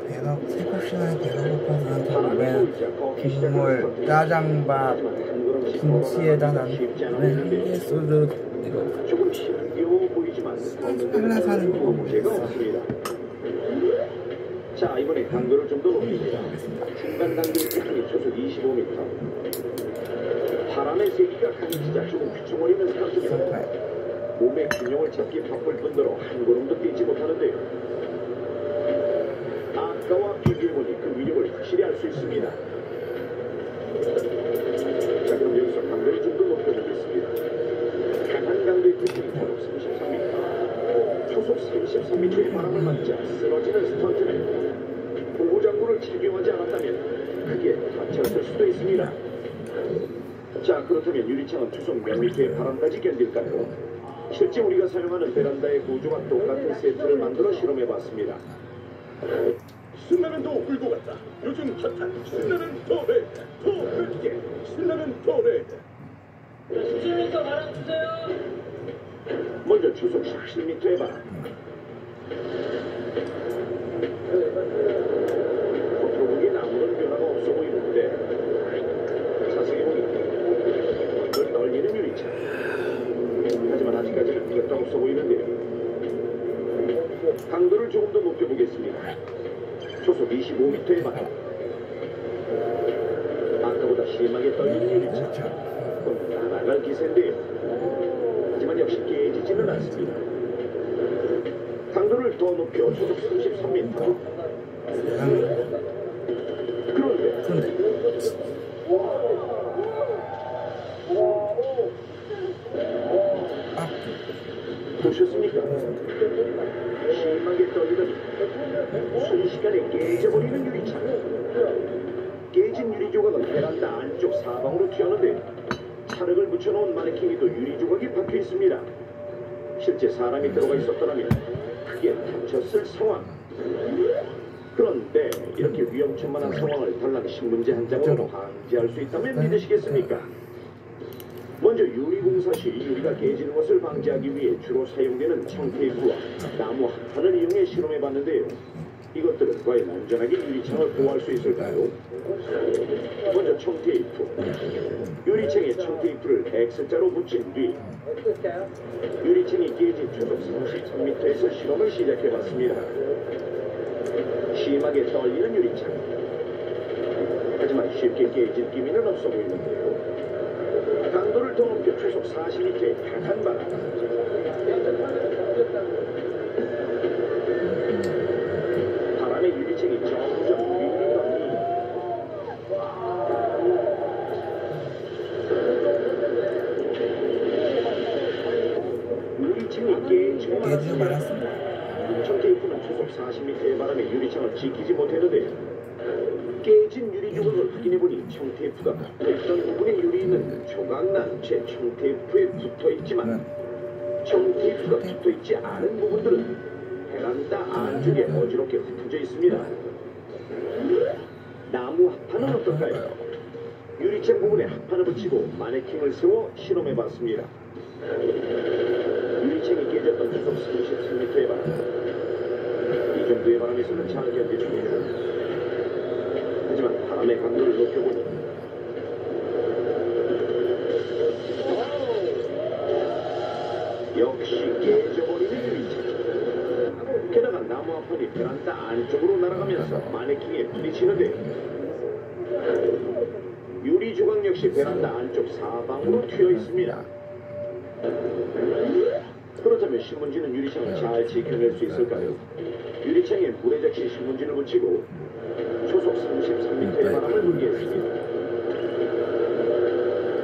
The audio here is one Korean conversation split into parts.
배가 새벽시간에 배가 고파서 왜 국물, 짜장밥, 김치에다 왜 소주 이거 한라산을 먹어보겠어. 자, 이번에 강도를 좀 더 높입니다. 중간 단계의 특히 초속 25m. 바람의 세기가 강해지자 조금 휘청거리는 스타트입니다. 몸의 균형을 잡기 바쁠 뿐더러 한 걸음도 뛰지 못하는데요. 아까와 비교해보니 그 위력을 확실히 알 수 있습니다. 자, 그럼 여기서 강도를 좀 더 높여보겠습니다. 강한 강도의 특징이 초속 33m. 초속 33m의 바람을 맞자 쓰러지는 스턴트는 보호장구를 착용하지 않았다면 크게 다쳤을 수도 있습니다. 자, 그렇다면 유리창은 초속 몇 미터의 바람까지 견딜까요? 실제 우리가 사용하는 베란다의 구조와 똑같은 세트를 만들어 실험해봤습니다. 신나는 더 끌고 갔다. 요즘 핫한 신나는 더 레드. 더 크게 신나는 더 레드. 17m 바람 주세요. 먼저 초속 17m의 바람. 겉으로 보기엔 아무런 변화가 없어 보이는데 자세히 보니 이걸 떨리는 유리창. 하지만 아직까지는 이것도 없어 보이는데요. 강도를 조금 더 높여보겠습니다. 초속 25m의 바람. 아까보다 심하게 떨리는 유리창. 곧 날아갈 기세인데요. 하지만 역시 깨지지는 않습니다. 강도를 더 높여 초속 33m. 그런데 보셨습니까? 심하게 떨리더니 순식간에 깨져버리는 유리창. 깨진 유리 조각은 베란다 안쪽 사방으로 튀어나오는데 찰흙을 붙여놓은 마네킹에도 유리 조각이 박혀 있습니다. 실제 사람이 들어가 있었더라면 크게 다쳤을 상황. 그런데 이렇게 위험천만한 상황을 단락 신문지 한 장으로 방지할 수 있다면 믿으시겠습니까? 먼저 유리공사 시 유리가 깨지는 것을 방지하기 위해 주로 사용되는 청테이프와 나무 합판을 이용해 실험해봤는데요. 이것들은 과연 안전하게 유리창을 보호할 수 있을까요? 먼저 청테이프. 유리창에 청테이프를 X자로 붙인 뒤 유리창이 깨진 초속 33m에서 실험을 시작해봤습니다. 심하게 떨리는 유리창. 하지만 쉽게 깨질 기미는 없어 보이는데요. 강도를 더 높여 초속 40m의 강한 바람. 바람의 유리창이 점점 위로 떠니 유리창이 깨지고 말았습니다. 청테이프는 초속 40m의 바람에 유리창을 지키지 못했는데 깨진 유리 조각을 확인해보니 청테이프가 붙어있던 부분의 유리는 조각난 채 청테이프에 붙어있지만 청테이프가 붙어있지 않은 부분들은 베란다 안쪽에 어지럽게 흩어져 있습니다. 나무 합판은 어떨까요? 유리창 부분에 합판을 붙이고 마네킹을 세워 실험해봤습니다. 유리창이 깨졌던 초속 33m의 바람. 이 정도의 바람에서는 잘 견디는데요. 하지만 바람의 강도를 높여보니 역시 깨져버리는 유리창. 게다가 나무 합판이 베란다 안쪽으로 날아가면서 마네킹에 부딪히는데 유리 조각 역시 베란다 안쪽 사방으로 튀어 있습니다. 그렇다면 신문지는 유리창을 잘 지켜낼 수 있을까요? 유리창에 물에 적신 신문지를 붙이고 초속 33m의 바람을 분리했습니다.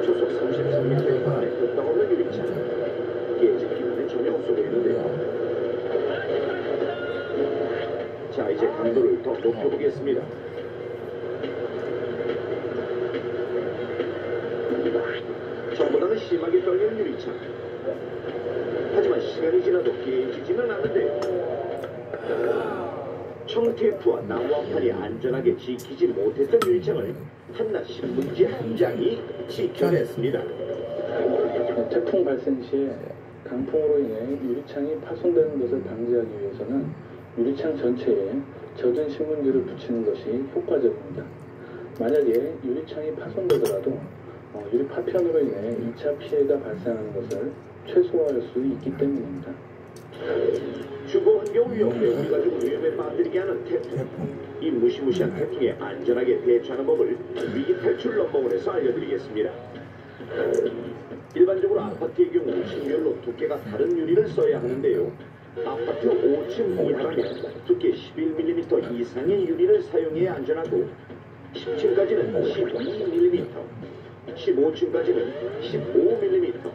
초속 33m의 바람에 끄떡없는 유리창. 깨질 기분은 전혀 없어 보이는데요. 자, 이제 강도를 더 높여보겠습니다. 전보다는 심하게 떨리는 유리창. 하지만 시간이 지나도 깨지지는 않는데 청테이프와 나무 합판이 안전하게 지키지 못했던 유리창을 한낱 신문지 한 장이 지켜냈습니다. 태풍 발생 시에 강풍으로 인해 유리창이 파손되는 것을 방지하기 위해서는 유리창 전체에 젖은 신문지를 붙이는 것이 효과적입니다. 만약에 유리창이 파손되더라도 유리 파편으로 인해 2차 피해가 발생하는 것을 최소화할 수 있기 때문입니다. 주거 환경 위협에 우리가 좀 위험에 빠뜨리게 하는 태풍. 이 무시무시한 태풍에 안전하게 대처하는 법을 위기 탈출 넘버원에서 알려드리겠습니다. 일반적으로 아파트의 경우 층별로 두께가 다른 유리를 써야 하는데요. 아파트 5층 이하라면 두께 11mm 이상의 유리를 사용해야 안전하고 10층까지는 12mm, 15층까지는 15mm,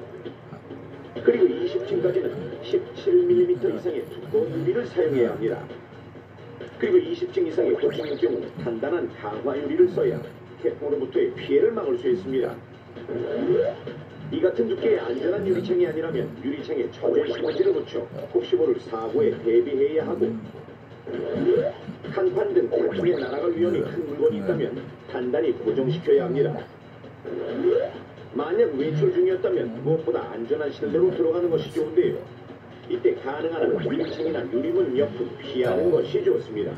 그리고 20층까지는 17mm 이상의 두꺼운 유리를 사용해야 합니다. 그리고 20층 이상의 고층의 경우 단단한 강화 유리를 써야 태풍으로부터의 피해를 막을 수 있습니다. 이 같은 두께의 안전한 유리창이 아니라면 유리창에 젖은 신문지를 붙여 혹시 모를 사고에 대비해야 하고, 간판 등 태풍에 날아갈 위험이 큰 물건이 있다면 단단히 고정시켜야 합니다. 만약 외출 중이었다면 무엇보다 안전한 실내로 들어가는 것이 좋은데요. 이때 가능한 한 유리창이나 유리문 옆은 피하는 것이 좋습니다.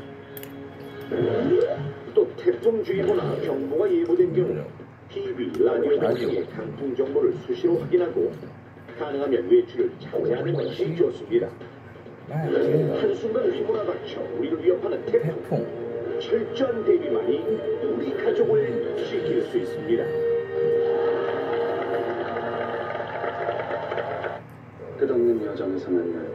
또 태풍주의보나 경보가 예보된 경우 TV, 라디오 등의 강풍 정보를 수시로 확인하고 가능하면 외출을 자제하는 것이 좋습니다. 한순간 휘몰아닥쳐 우리를 위협하는 태풍. 철저한 대비만이 우리 가족을 지킬 수 있습니다. 끝없는 여정에서 만난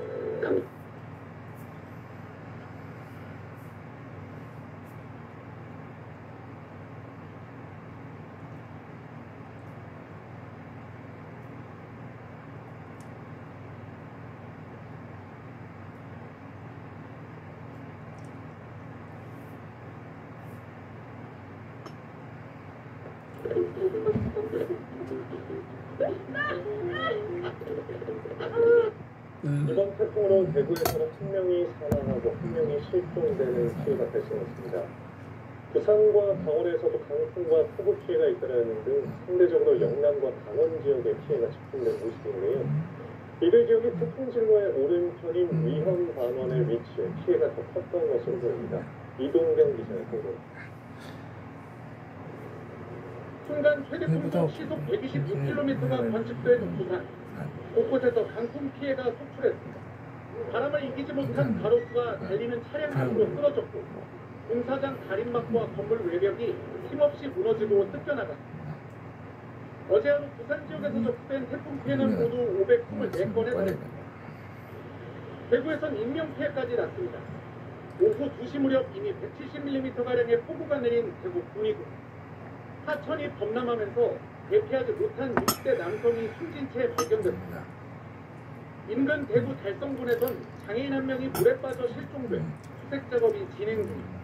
이번 태풍으로 대구에서는 1명이 사망하고 1명이 실종되는 피해가 발생했습니다. 부산과 강원에서도 강풍과 폭우 피해가 잇따르는 등 상대적으로 영남과 강원 지역에 피해가 집중된 모습인데요. 이들 지역이 태풍 진로의 오른편인 위험 반원에 위치해 피해가 더 컸던 것으로 보입니다. 이동경 기자의 보도입니다. 순간 최대풍속 시속 126km가 관측된 부산. 곳곳에서 강풍 피해가 속출했습니다. 바람을 이기지 못한 가로수가 달리는 차량 밖으로 쓰러졌고 공사장 가림막과 건물 외벽이 힘없이 무너지고 뜯겨나갔습니다. 어제 하루 부산 지역에서 접수된 태풍 피해는 모두 524건에 달했습니다. 대구에선 인명피해까지 났습니다. 오후 2시 무렵 이미 170mm가량의 폭우가 내린 대구 군위군. 하천이 범람하면서 대피하지 못한 60대 남성이 숨진 채 발견됐습니다. 인근 대구 달성군에선 장애인 한 명이 물에 빠져 실종돼 수색 작업이 진행 중입니다.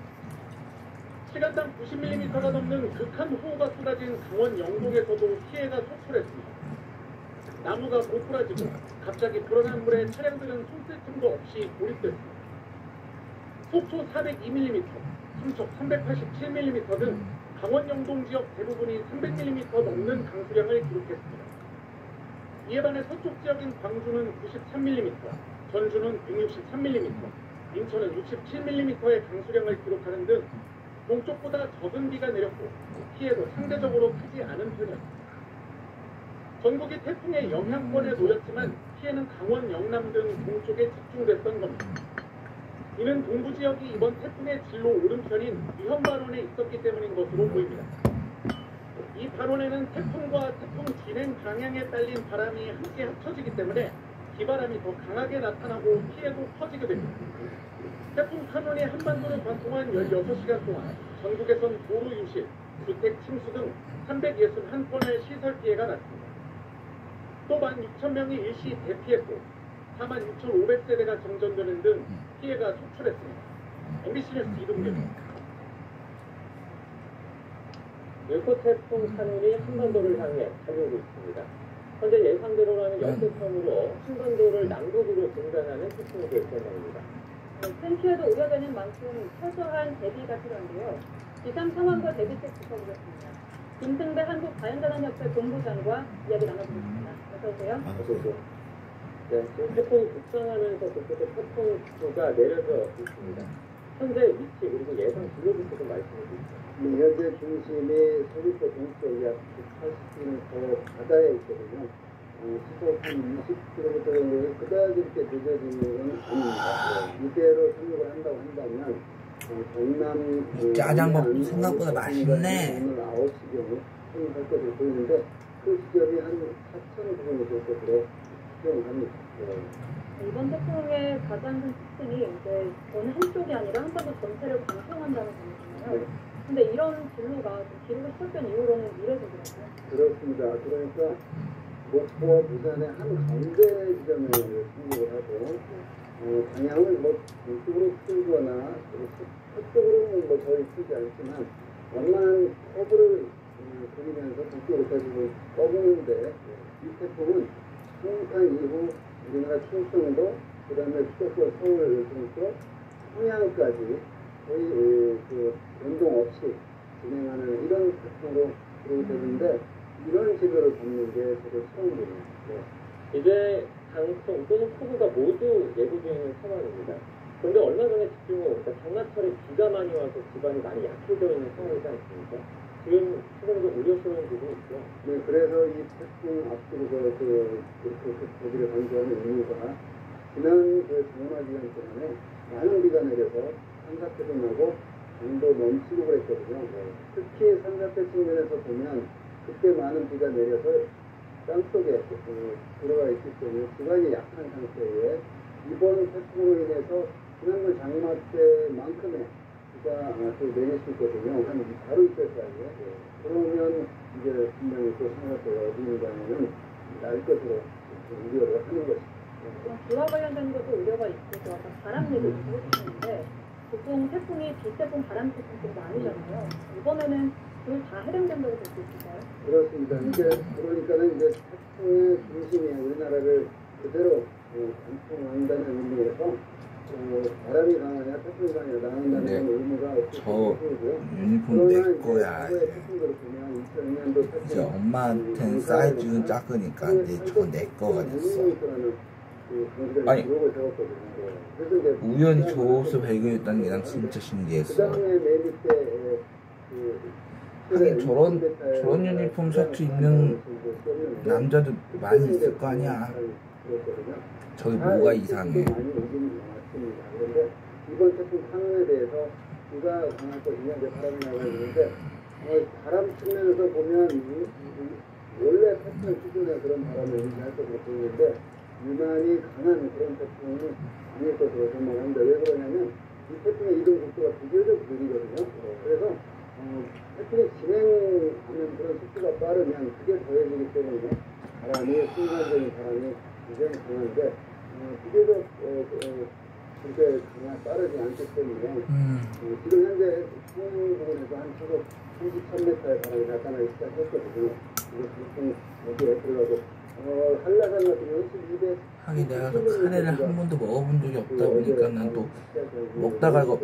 시간당 90mm가 넘는 극한 호우가 쏟아진 강원 영동에서도 피해가 속출했습니다. 나무가 고꾸라지고 갑자기 불어난 물에 차량들은 손쓸 틈도 없이 고립됐습니다. 속초 402mm, 삼척 387mm 등 강원 영동 지역 대부분이 300mm 넘는 강수량을 기록했습니다. 이에 반해 서쪽 지역인 광주는 93mm, 전주는 163mm, 인천은 67mm의 강수량을 기록하는 등 동쪽보다 적은 비가 내렸고 피해도 상대적으로 크지 않은 편이었습니다. 전국이 태풍의 영향권에 놓였지만 피해는 강원 영남 등 동쪽에 집중됐던 겁니다. 이는 동부 지역이 이번 태풍의 진로 오른편인 위험 반원에 있었기 때문인 것으로 보입니다. 이 반원에는 태풍과 태풍 진행 방향에 딸린 바람이 함께 합쳐지기 때문에 비바람이 더 강하게 나타나고 피해도 커지게 됩니다. 태풍 판원이 한반도를 관통한 16시간 동안 전국에선 도로 유실, 주택 침수 등 361건의 시설 피해가 났습니다. 또 16,000명이 일시 대피했고 46,500세대가 정전되는 등 피해가 속출했습니다. MBC 뉴스 이동규입니다. 율코 태풍 산운이 한반도를 향해 달려오고 있습니다. 현재 예상대로라는 역대평으로 한반도를 남북으로 분단하는 태풍이 될 전망입니다. 큰 피해도 우려되는 만큼 철저한 대비가 필요한데요. 기상 상황과 대비책 짚어보겠습니다. 김승배 한국자연자단협회 본부장과 이야기 나눠보겠습니다. 어서 오세요. 어서 오세요. 네, 지금 태풍이 북상하면서 곳곳에 태풍 주가 내려져 있습니다. 현재 위치 그리고 예상 진로부터 좀 말씀해 주시죠. 현재 중심이 서귀포 동쪽 약 180km 바다에 있거든요. 시속 한 20km 정도 그다지 이렇게 늦어지는 건 아닙니다. 이대로 상륙을 한다고 한다면 경남 짜장밥 생각보다 맛있네. 오늘 9시경에 상륙할 것으로 보이는데 그 시점이 한 4,000km 정도로 추정을 합니다. 이번 태풍의 가장 큰 특징이 이제 어느 한쪽이 아니라 한반도 전체를 관통한다는 점이잖아요. 근데 이런 진로가 좀 기록이 시작된 이후로는 이례적이라고요? 그렇습니다. 그러니까 목포와 부산의 한 가운데 지점에 상륙을 하고 방향을 뭐 동쪽으로 틀거나 서쪽으로는 뭐 거의 틀지 않지만 완만한 커브를 그리면서 북쪽으로 가지고 떠보는데 이 태풍은 상륙한 이후 우리나라 충청도, 그 다음에 수도권 서울 등쪽 평양까지 거의 그 변동 없이 진행하는 이런 태풍으로 기록이 되는데 이런 진로를 밟는 게 저도 처음입니다. 이제 강풍 또는 폭우가 모두 예고되어 있는 상황입니다. 그런데 얼마 전에 집중호, 그러니까 장마철에 비가 많이 와서 지반이 많이 약해져 있는 상황이지 않습니까? 지금 최근에도 우려스러운 부분이 있죠. 네, 그래서 이 태풍 앞두고서 그렇게 거기를 강조하는 이유가 지난 그 장마 기간 동안에 많은 비가 내려서 산사태도 나고 강도 넘치고 그랬거든요. 특히 산사태 측면에서 보면 그때 많은 비가 내려서 땅속에 들어가 있기 때문에 지반이 약한 상태에 이번 태풍으로 인해서 지난번 장마 때만큼의 비가 또 내릴 수 있거든요. 한 바로 이틀 사이에. 그러면 이제 분명히 또 산사태가 어디인 가에는 날 것으로 우려를 하는 것입니다. 그럼 비와 관련된 것도 우려가 있고 또 아까 바람 얘기 해주셨는데 보통 태풍이 비태풍, 바람 태풍도 아니잖아요. 이번에는 둘 다 해당된다고 볼 수 있을까요? 그렇습니다. 이제 그러니까는 이제 태풍의 중심이 우리나라를 그대로 관통한다는 의미에서 바람이 강하냐 태풍이 강하냐 나간다는 의미가 저 유니폼 내 거야. 이제 엄마한테는 사이즈는 작으니까 저거 내 거가 됐어. 아니 우연히 저 옷을 발견했다는 게 난 진짜 신기했어. 하긴 저런 유니폼 셔츠 입는 남자도 많이 있을 거 아니야. 저기 뭐가 이상해. 그런데 이번 태풍 상황에 대해서 비가 강할 것이냐 이제 바람이 나가 있는데 바람 측면에서 보면 원래 태풍 수준의 그런 바람을 유지할 것으로 보이는데 유난히 강한 그런 태풍은 아닐 것으로 전망합니다. 왜 그러냐면 이 태풍의 이동 속도가 비교적 느리거든요. 그래서 태풍이 진행하는 그런 속도가 빠르면 그게 더해지기 때문에 바람이 순간적인 바람이 굉장히 강한데 비교적 그렇게 빠르지 않기 때문에 지금 현재 수행 부분에서 한 초속 33m의 바람이 나타나기 시작했거든요. 그래서 보통 여기에 들어가고 한라산 같은 경우는 200 하긴 내가 그 카레를 한 번도 먹어본 적이 없다 보니까 난 또 먹다가 이거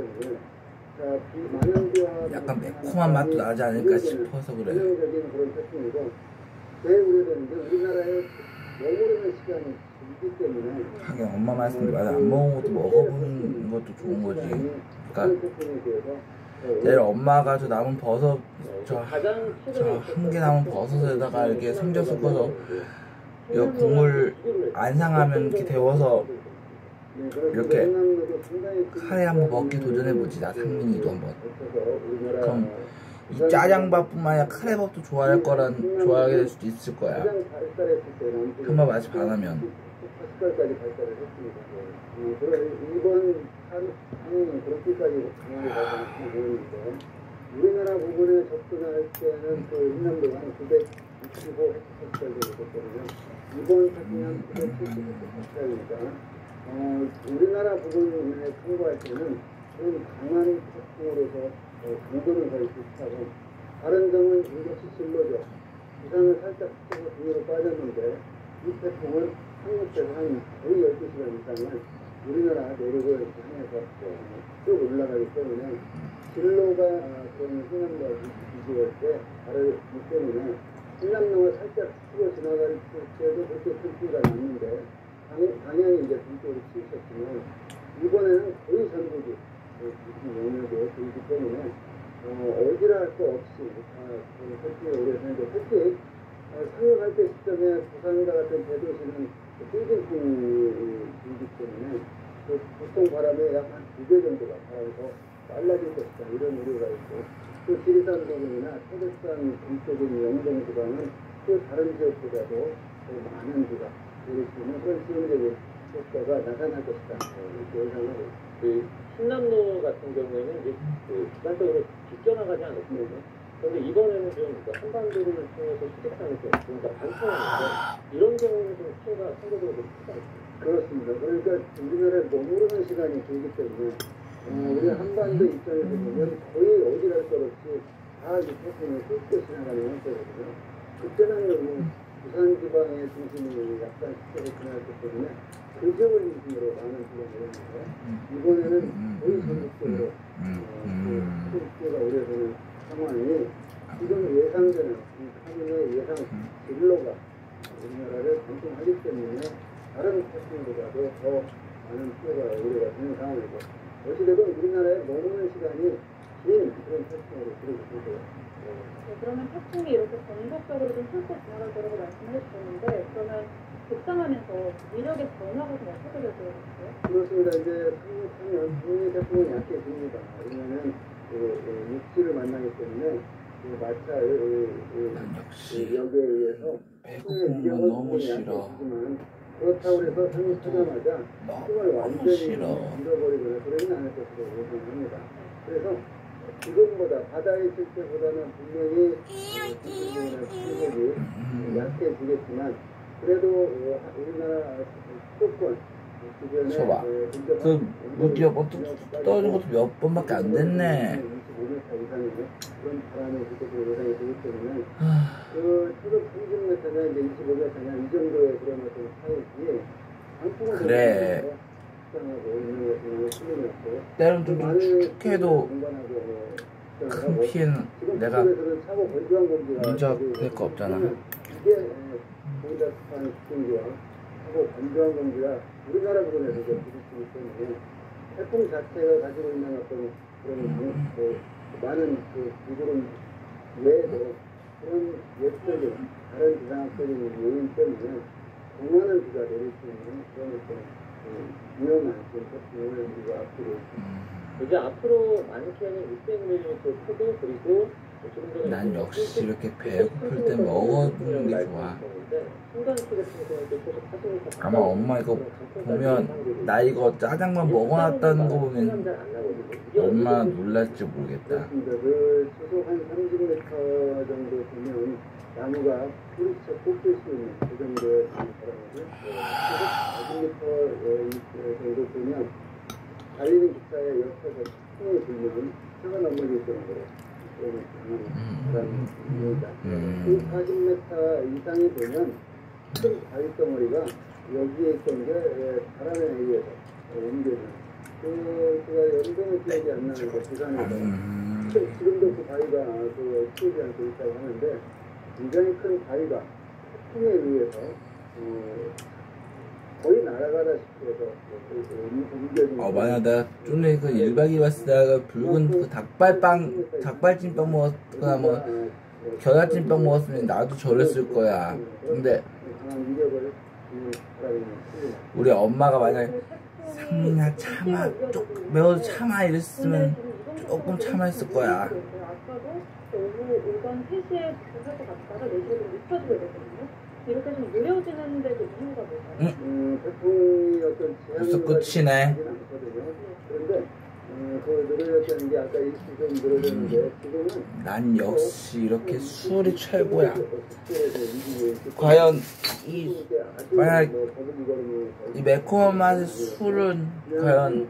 약간 매콤한 맛도 나지 않을까 싶어서 그래. 전형적인 그런 태풍이고 제일 우려되는 게 우리나라에 머무르는 시간이 길기 때문에 하긴 엄마 말씀대로 맞아. 안 먹은 것도 먹어보는 것도 좋은 거지. 그러니까 내일 엄마가 저 남은 버섯 저 한 개 남은 버섯에다가 이렇게 삼겹 섞어서 이거 국물 안 상하면 이렇게 데워서 이렇게 카레 한번 먹기 도전해보지. 나 상민이도 한번. 그럼 이 짜장밥뿐만 아니라 카레밥도 좋아하게 될 수도 있을 거야. 한번 맛이 반하면. 까지 발달을 했습니다. 이번 상황은 그렇게까지 강하게 발달한 부분인데 우리나라 부분에 접근할 때는 그 인남도가 한 965헥토파스칼 정도 됐거든요. 이번 태풍이 한 970헥토파스칼이니까 우리나라 부분에 통과할 때는 그런 강한 태풍으로서 강도는 거의 비슷하고 다른 점은 인격시 진로죠. 부산은 살짝 북쪽으로 등으로 빠졌는데 이 태풍은 한국에서 한 거의 12시간 이상을 우리나라 내륙을 향해서 쭉 올라가기 때문에 진로가 그런 흥남도와 비교할 때 다르기 때문에 흥남도가 살짝 치고 지나갈 때도 그렇게 큰 피해가 났는데 방향이 이제 동쪽으로 치우쳤지만 이번에는 거의 전국이 무슨 영역에 들기 때문에 어디라 할 거 없이 택시가 오래 사는데 특히 상륙할 때 시점에 부산과 같은 대도시는 삐진풍이 불기 때문에 보통 바람에 약 한 2배 정도가 바람이 더 빨라질 것이다 이런 우려가 있고 또 지리산 부근이나 태백산 동쪽인 영동 지방은 또 다른 지역보다도 더 많은 비가 내릴 수 있는 그런 지형적인 효과가 나타날 것이다 이렇게 예상하고 있습니다. 신남로 같은 경우에는 이제 기간적으로 비껴나가지 않았거든요. 그런데 이번에는 좀 한반도를 통해서 수직산을 좀 그러니까 반천하면서 이런 경우는 좀 피해가 상대적으로 크지 않습니다. 그렇습니다. 그러니까 우리나라에 머무르는 시간이 길기 때문에 우리 한반도 입장에서 보면 거의 어디랄 것 없이 다 이 태풍을 뚫고 지나가는 형태거든요. 그때는 부산 지방의 중심이 약간 시켜서 지나갔기 때문에 그 지역을 중심으로 많은 비가 내렸는데 이번에는 거의 전국적으로 큰 피해가 우려되는 상황이 지금 예상되는 이 카눈의 예상 진로가 우리나라를 관통하기 때문에 다른 태풍보다도 더 많은 피해가 우려가 되는 상황이고 어찌되든 우리나라에 머무는 시간이 긴 그런 태풍으로 그려지고요. 그러면 태풍이 이렇게 전국적으로 좀 훑고 지나갈 거라고 말씀을 해주셨는데 그러면 급상하면서 위력의 변화가 좀 어떻게 될 거예요? 그렇습니다. 이제 상륙하면 북미 태풍은 약해집니다. 왜냐하면 육지를 만나기 때문에 마찰 역에 의해서 배고픈 건 너무 싫어. 그렇다고 해서 상륙하자마자 힘을 완전히 싫어. 잃어버리거나 그러지는 않을 것으로 예상합니다. 그래서 지금보다 바다에 있을 때보다는 분명히 수족이 약해지겠지만 그래도 우리나라 수도권 주변에 저봐. 그 무디어 떨어진 것도 몇 번밖에 안 됐네. 25m 이상의 그런 바람이 그때도 예상이 되기 때문에 그 초속 30m냐 이제 25m냐 이 정도의 그런 어떤 차이지 강풍을 그래. 때론 좀 축축해도 큰 피해는 내가 인정될 거 없잖아. 이게 고기다스판 수증기와 하고 건조한 공기가 우리나라 부근에서 부딪히기 때문에 태풍 자체가 가지고 있는 어떤 그런 많은 비구름 외에도 그런 외적인 다른 기상학적인 요인 때문에 동안을 비가 내릴 수 있는 그런 어떤 위험한 태풍을 우리가 앞두고 있습니다. 이제 앞으로 많게는 600mm 폭우 그리고 난 역시 이렇게 배고플 때 먹어주는 게 좋아. 아마 엄마 이거 보면 나 이거 짜장면 먹어놨다는 거 보면 얼마나 놀랄지 모르겠다. 그렇습니다. 그 초속 한 30m 정도 되면 나무가 뿌리쳐 꽂힐 수 있는 그 정도의 바람이고요. 초속 40m 정도 되면 달리는 기차의 옆에서 풍이 불면 차가 넘어질 정도로 바람입니다. 그 40m 이상이 되면 큰 바위덩어리가 여기에 있던 게 바람에 의해서 옮겨져요. 제가 연도는 기억이 안 나는데 부산에서 지금도 그 바위가 키우지 않고 있다고 하는데 굉장히 큰 바위가 풍에 의해서 거의 날아가다시피 해서 옮겨진 만약 내가 쫀내 그 1박 2일 왔을 때 붉은 그 닭발찜빵 먹었거나 뭐 겨자찜빵 먹었으면 나도 저랬을 거야. 근데 우리 엄마가 만약에 상민아 참아 매워도 참아 이랬으면 조금 참아했을 거야. 아까도 오후 오전 3시에 도착할 것 같다가 4시에 좀 늦춰지고 이랬거든요. 이렇게 좀 느려지는데도 이유가 뭘까요? 태풍이 어떤 벌써 끝이네. 그런데 그 늘어졌다는 게 아까 일시 좀 늘어졌는데 지금은 난 역시 이렇게 술이 최고야. 과연 만약 이 매콤한 맛의 술은 과연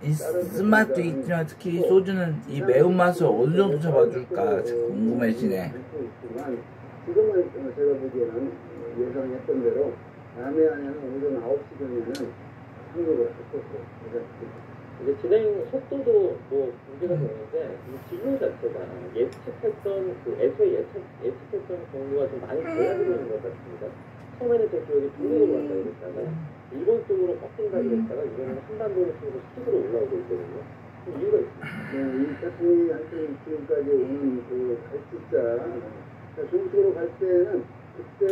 이 쓴맛도 있지만 특히 이 소주는 이 매운맛을 어느 정도 잡아줄까 궁금해지네. 지금은 제가 보기에는 예상했던 대로 다음에 아니면 오전 9시경에는 한국으로 바뀌었고 이제 진행 속도도 뭐 문제가 되는데 이 진로 자체가 예측했던 애초에 예측했던 경로가 좀 많이 달라지고 있는 것 같습니다. 처음에는 제 기억이 중국으로 간다 그랬다가 일본 쪽으로 꺾인다고 했다가 이번에는 한반도 쪽으로 수직으로 올라오고 있거든요. 그 이유가 있습니다. 이 태풍이 한편 지금까지 오는 그 갈치자 중국으로 갈 때는 그때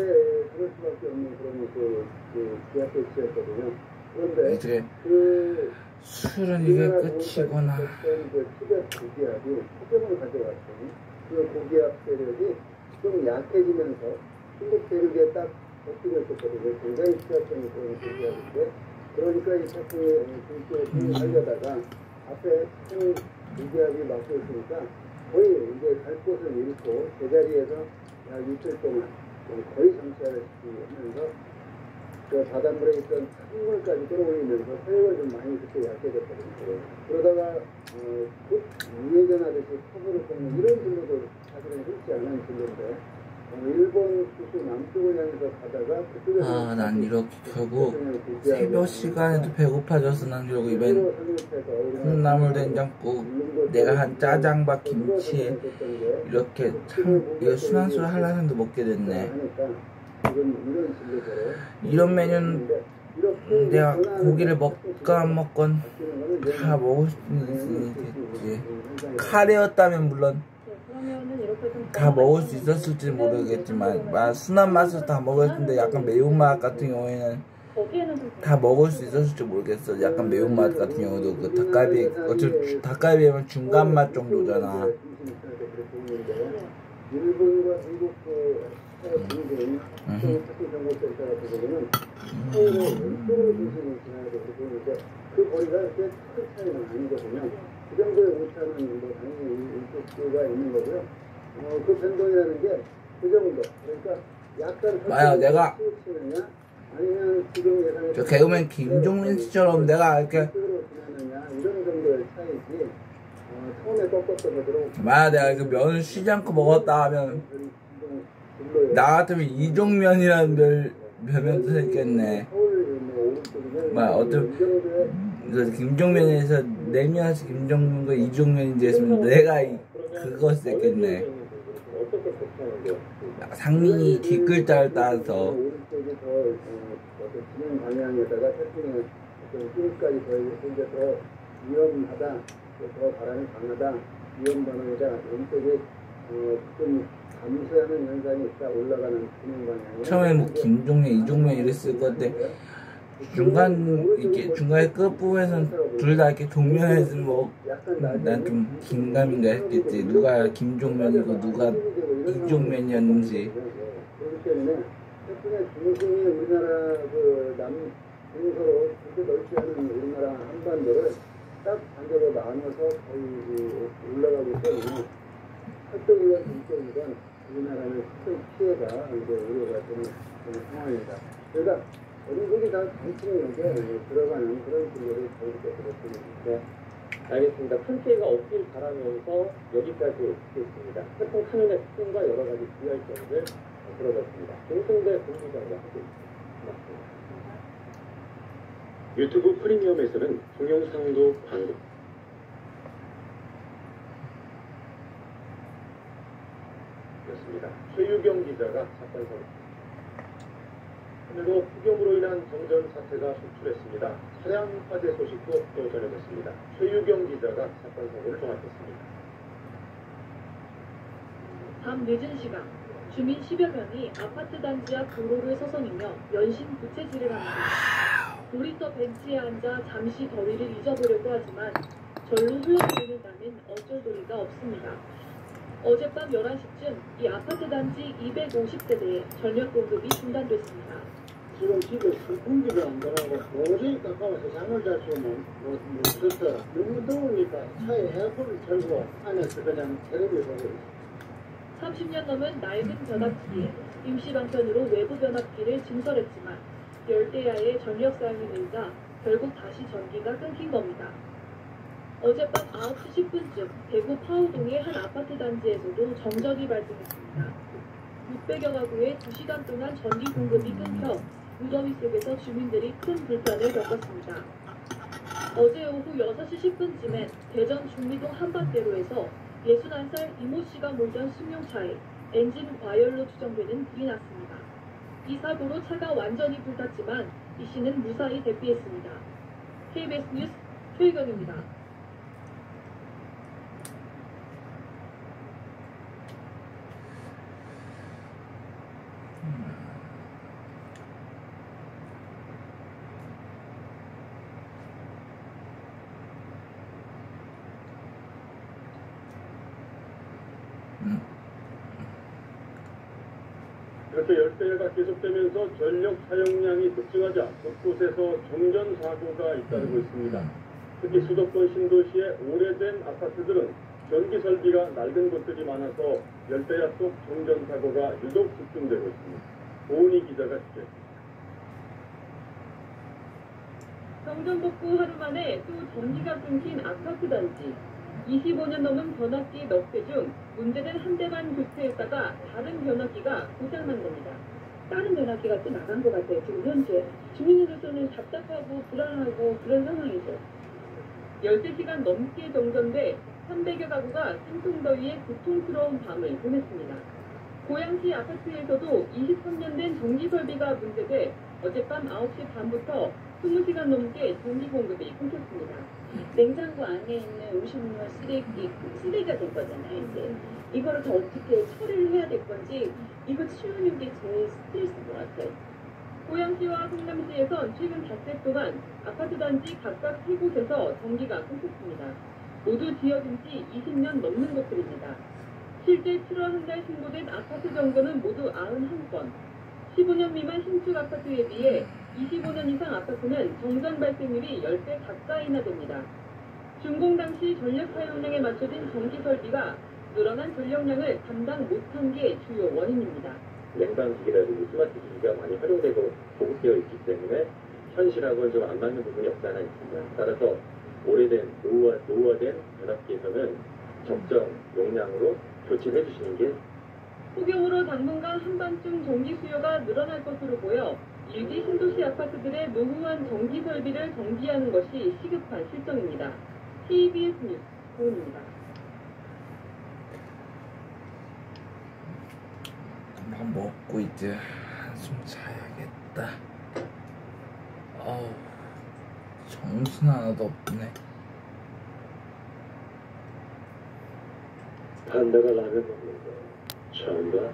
그럴 수밖에 없는 그런 그 기압배치였거든요. 그런데 이제 그 술은 이게 끝이구나. 그 티벳 고기압이 폭염을 가져갔더니 그 고기압 세력이 좀 약해지면서 중국 대륙에 딱 덮이고 있었거든요. 굉장히 취약성이 그런 고기압인데 그러니까 이 태풍이 중국에 하려다가 앞에 큰 고기압이 막고 있으니까 거의 이제 갈 곳을 잃고 제자리에서 약 이틀 동안 거의 정체를 시키면서 그 바닷물에 있던 찬물까지 끌어올리면서 서해가 좀 많이 그때 약해졌거든요. 그러다가 곧 우회전하듯이 커브를 꺾는 이런 진로도 사실은 흔치 않은 진로인데 일본 수수 남쪽을 향해서 가다가 그쪽에서 난 이렇게 결국 새벽 시간에도 배고파져서 난 결국 이번 콩나물 된장국 내가 한 짜장밥 김치에 이렇게 참 이거 순한술 한라산도 먹게 됐네. 이런 메뉴는 내가 고기를 먹건 안 먹건 다 먹을 수 있겠지. 카레였다면 물론 다 먹을 수 있었을지 모르겠지만 순한 맛을 다 먹었는데 약간 매운맛 같은 경우에는 다 먹을 수 있었을지 모르겠어. 약간 매운맛 같은 경우도 그 닭갈비 어차피 닭갈비면 중간 맛 정도잖아. 일본과 미국 중국인 특수정보센터 같은 경우는 서울의 왼쪽으로 중심을 지나야 되고 그러는데 그 거리가 그렇게 큰 차이는 아니거든요. 그 정도의 오차는 당연히 일조가 있는 거고요. 그 변동이라는 게 그 정도. 그러니까 약간 만약 내가 아니면 지금 예상했던 저 개그맨 김종민 씨처럼 내가 이렇게 이런 정도의 차이지. 처음에 꺾었던 것들은 만약 내가 그 면을 쉬지 않고 먹었다 하면 나 같으면 이종면이라는 별명도 했겠네. 어떤 김종면에서 내면에서 김종면과 이종면인지 했으면 내가 그거 했겠네. 상민이 뒷글자를 따서 진행 방향에다가 태풍의 어떤 힘까지 더해서 더 위험하다, 더 바람이 강하다, 위험 반응이다, 왼쪽에 좀 감소하는 현상이 있다, 올라가는 진행 방향에. 처음에 뭐 김종면, 이종면 이랬을 건데 중간에 끝부분에서는 둘 다 이렇게 종면했으면 뭐 난 좀 긴가민가 했겠지. 누가 김종면이고 누가 이종면이었는지. 그렇기 때문에 태풍의 중심이 우리나라 그 남동서로 그렇게 넓지 않은 우리나라 한반도를 딱 반대로 나눠서 거의 올라가기 때문에 서쪽이건 동쪽이건 우리나라는 큰 피해가 이제 우려가 되는 상황입니다. 그러니까 전국이 다 정치력에 들어가는 그런 진로를 저희가 들었습니다. 알겠습니다. 큰 피해가 없길 바라면서 여기까지 듣겠습니다. 태풍 카눈의 특징과 여러 가지 주의할 점을 들어봤습니다. 김승대 본부장과 함께 고맙습니다. 유튜브 프리미엄에서는 동영상도 광고. 였습니다. 최유경 기자가 사건 선. 오늘도 폭염으로 인한 정전 사태가 속출했습니다. 차량 화재 소식도 또 전해졌습니다. 최유경 기자가 사건 사고를 종합했습니다. 밤 늦은 시간 주민 10여 명이 아파트 단지 앞 도로를 서성이며 연신 부채질을 합니다. 놀이터 벤치에 앉아 잠시 더위를 잊어보려고 하지만 절로 흘러내리는 나는 어쩔 도리가 없습니다. 어젯밤 11시쯤 이 아파트 단지 250세대에 전력 공급이 중단됐습니다. 지금 집에 선풍기도 안 들어가고 도저히 가까워서 잠을 잘 수는 없었어. 너무 더우니까 차에 에어컨을 틀고 안에서 그냥 테레비를 보고 있어. 30년 넘은 낡은 변압기에 임시방편으로 외부 변압기를 증설했지만 열대야의 전력 사용이 늘자 결국 다시 전기가 끊긴 겁니다. 어젯밤 9시 10분쯤 대구 파우동의 한 아파트 단지에서도 정전이 발생했습니다. 600여 가구에 2시간 동안 전기 공급이 끊겨 무더위 속에서 주민들이 큰 불편을 겪었습니다. 어제 오후 6시 10분쯤엔 대전 중리동 한밭대로에서 61살 이모 씨가 몰던 승용차에 엔진 과열로 추정되는 불이 났습니다. 이 사고로 차가 완전히 불탔지만 이 씨는 무사히 대피했습니다. KBS 뉴스 최희경입니다. 이렇게 열대야가 계속되면서 전력 사용량이 급증하자 곳곳에서 정전 사고가 잇따르고 있습니다. 특히 수도권 신도시의 오래된 아파트들은 전기 설비가 낡은 곳들이 많아서 열대야 속 정전 사고가 유독 집중되고 있습니다. 오은희 기자가 취재했습니다. 정전 복구 하루 만에 또 전기가 끊긴 아파트 단지. 25년 넘은 변압기 넉 대 중 문제된 한 대만 교체했다가 다른 변압기가 고장난 겁니다. 다른 변압기가 또 나간 것 같아요. 지금 현재 주민으로서는 답답하고 불안하고 그런 상황이죠. 13시간 넘게 정전돼 300여 가구가 찜통더위에 고통스러운 밤을 보냈습니다. 고양시 아파트에서도 23년 된 전기 설비가 문제돼 어젯밤 9시 반부터 20시간 넘게 전기 공급이 끊겼습니다. 냉장고 안에 있는 음식물 쓰레기가 될 거잖아요. 이제 이거를 더 어떻게 처리를 해야 될 건지 이거 치우는 게 제일 스트레스인 것 같아요. 고양시와 성남시에선 최근 닷새 동안 아파트 단지 각각 3곳에서 전기가 끊겼습니다. 모두 지어진 지 20년 넘는 곳들입니다. 실제 7월 한 달 신고된 아파트 정보는 모두 91건. 15년 미만 신축 아파트에 비해 25년 이상 아파트는 정전 발생률이 10배 가까이나 됩니다. 준공 당시 전력 사용량에 맞춰진 전기 설비가 늘어난 전력량을 감당 못한 게 주요 원인입니다. 냉방기기라든지 스마트 기기가 많이 활용되고 보급되어 있기 때문에 현실하고는 좀 안 맞는 부분이 없지 않아 있습니다. 따라서 오래된 노후화된 변압기에서는 적정 용량으로 교체를 해주시는 게 폭염으로 당분간 한밤중 전기 수요가 늘어날 것으로 보여 일기 신도시 아파트들의 노후한 전기 설비를 정비하는 것이 시급한 실정입니다. KBS 뉴스 고은입니다. 밥 먹고 이제 한숨 자야겠다. 정신 하나도 없네. 판다가 라면 먹는 거 처음 봐?